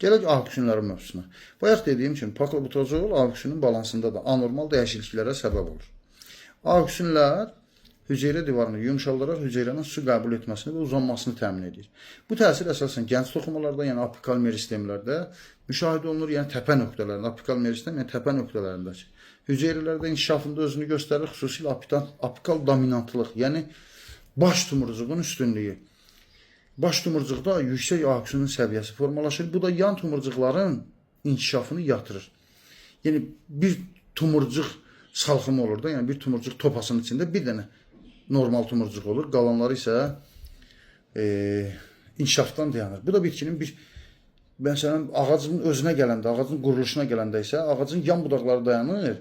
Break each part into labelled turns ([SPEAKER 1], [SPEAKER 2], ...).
[SPEAKER 1] Gələk auksionların mövzusuna. Bayaq dediyim kimi paklobutrazol auksionun balansında da anormal dəyişikliklərə səbəb olur. Auksionlar hüceyrə divarını yumşaldaraq hüceyrənin su qəbul etməsini və uzanmasını təmin edir. Bu təsir əsasən gənc toxumalarda, yəni apikal meristemlərdə müşahidə olunur, yəni təpə nöqtələrində, apikal meristem, yəni təpə nöqtələrindəki hüceyrələrdə inkişafında özünü göstərir, xüsusilə apikal dominantlıq, yəni baş tumurcuğun üstünlüyü. Baş tumurcuqda yüksək auksionun səviyyəsi formalaşır. Bu da yan tumurcuqların inkişafını yatırır. Yəni bir tumurcuq salxımı olur da, yəni bir tumurcuq topasının içində bir dənə normal tumurcuq olur. Qalanları isə inkişafdan dayanır. Bu da bitkinin məsələn, ağacın özünə gələndə, ağacın quruluşuna gələndə isə ağacın yan budaqları dayanır,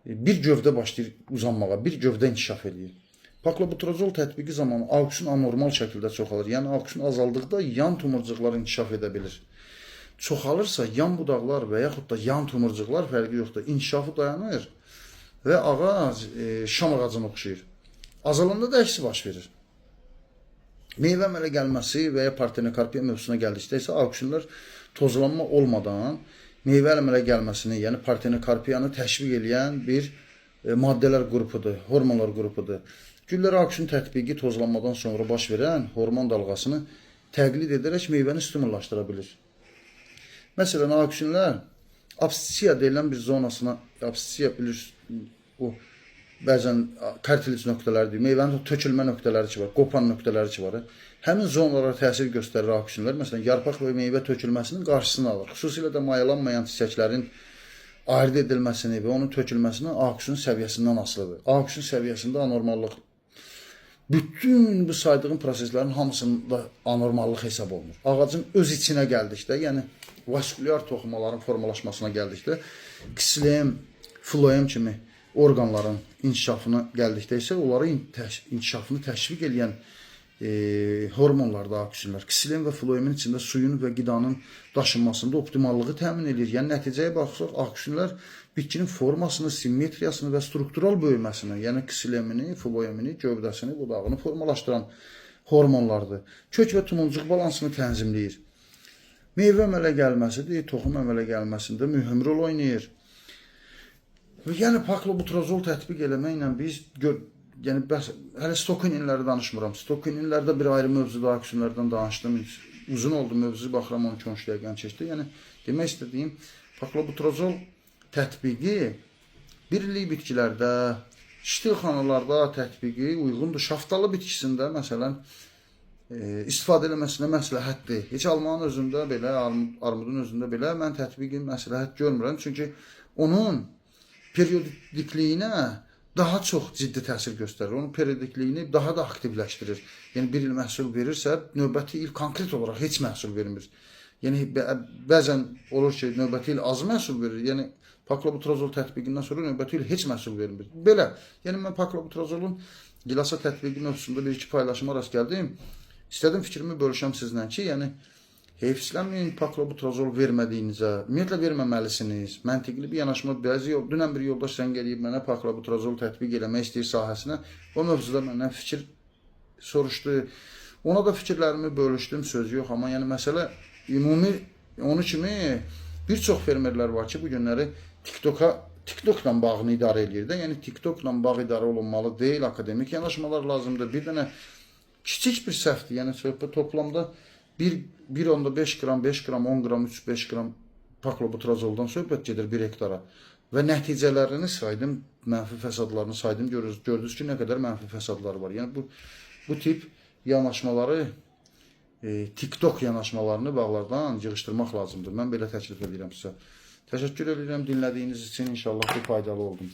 [SPEAKER 1] bir gövdə başlayır uzanmağa, bir gövdə inkişaf edir. Paklobutrazol tətbiqi zamanı auksion anormal şəkildə çoxalır. Yəni auksion azaldıqda yan tumurcuqlar inkişaf edə bilir. Çoxalırsa yan budaqlar və yaxud da yan tumurcuqlar fərqi yoxdur. İnkişafı dayanır və ağac şam ağacına oxşayır. Azalanda da əksi baş verir. Meyvə əmələ gəlməsi və ya partenokarpiya mövzusuna gəldikdə isə auksionlar tozlanma olmadan meyvə əmələ gəlməsini, yəni partenokarpiyanı təşviq edən bir maddələr qrupudur, hormonlar qrupudur. Güllər auksion tətbiqi tozlanmadan sonra baş verən hormon dalğasını təqlid edərək meyvəni stimullaşdıra bilir. Məsələn, auksionlar absisiya deyilən bir zonasına, absisiya bilir, o bəzən kartilic nöqtələrdir, meyvənin tökülmə nöqtələri ki var, qopan nöqtələri ki var. Həmin zonalara təsir göstərir auksionlar. Məsələn, yarpaq və meyvə tökülməsinin qarşısını alır. Xüsusilə də mayalanmayan çiçəklərin ayrı edilməsini və onun tökülməsini auksion səviyyəsindən asılıdır. Auksion səviyyəsində anormallıq bütün bu saydığım proseslərin hamısında anormallıq hesab olunur. Ağacın öz içinə gəldikdə, yəni vaskülyar toxumaların formalaşmasına gəldikdə, ksilem, floem kimi orqanların inkişafına gəldikdə isə onların inkişafını təşviq edən hormonlarda auksionlar. Ksilem və floemin içində suyun və qidanın daşınmasında optimallığı təmin edir. Yəni nəticəyə baxsaq, auksionlar bitkinin formasını, simmetriyasını və struktural böyüməsini, yəni ksilemini, floemini, gövdəsini, budağını formalaşdıran hormonlardır. Kök və tumurcuq balansını tənzimləyir. Meyvə əmələ gəlməsidir, toxum əmələ gəlməsində mühüm rol oynayır. Yəni paklobutrazol tətbiq eləməklə biz yəni hələ stokininləri danışmıram. Stokininlərdə bir ayrı mövzuda auksionlardan danışdım. Uzun oldu mövzu, baxıram 12-13 dəqiqəni keçdi. Yəni demək istədiyim paklobutrazol tətbiqi birlik bitkilərdə, ştilxanalarda tətbiqi uyğundur. Şaftalı bitkisində məsələn istifadə eləməsinə məsləhətdir. Heç almanın özündə belə, armudun özündə belə mən tətbiqi məsləhət görmürəm. Çünki onun periodikliyinə daha çox ciddi təsir göstərir. Onun periodikliyini daha da aktivləşdirir. Yəni bir il məhsul verirsə, növbəti il konkret olaraq heç məhsul vermir. Yəni bəzən olur ki, növbəti il az məhsul verir. Yəni paklobutrazol tətbiqindən sonra növbəti il heç məhsul vermir. Belə. Yəni mən paklobutrazolun gilasa tətbiqi mövzusunda bir-iki paylaşıma rast gəldim. İstədim fikrimi bölüşəm sizlə ki, yəni heyfsilənməyin paklobutrazol vermədiyinizə, ümumiyyətlə verməməlisiniz. Məntiqli bir yanaşma, dünən bir yoldaş zəng eləyib mənə paklobutrazol tətbiq eləmək istəyir sahəsinə. O mövzuda məndən fikir soruşdu. Ona da fikirlərimi bölüşdüm, söz yox. Amma yəni məsələ ümumi onu kimi bir çox fermerlər var ki, bu günləri TikTokla bağını idarə edir də. Yəni TikTokla bağ idarə olunmalı deyil, akademik yanaşmalar lazımdır. Bir dənə kiçik bir səhvdir. Yəni söhbət toplamda 1,5 qram, 5 qram, 10 qram, 3-5 qram paklobutrazoldan söhbət gedir 1 hektara. Və nəticələrini saydım, mənfi fəsadlarını saydım, gördünüz ki, nə qədər mənfi fəsadlar var. Yəni bu tip yanaşmaları, TikTok yanaşmalarını bağlardan yığışdırmaq lazımdır. Mən belə təklif edirəm sizə. Təşəkkür edirəm dinlədiyiniz üçün, inşallah ki, faydalı oldum.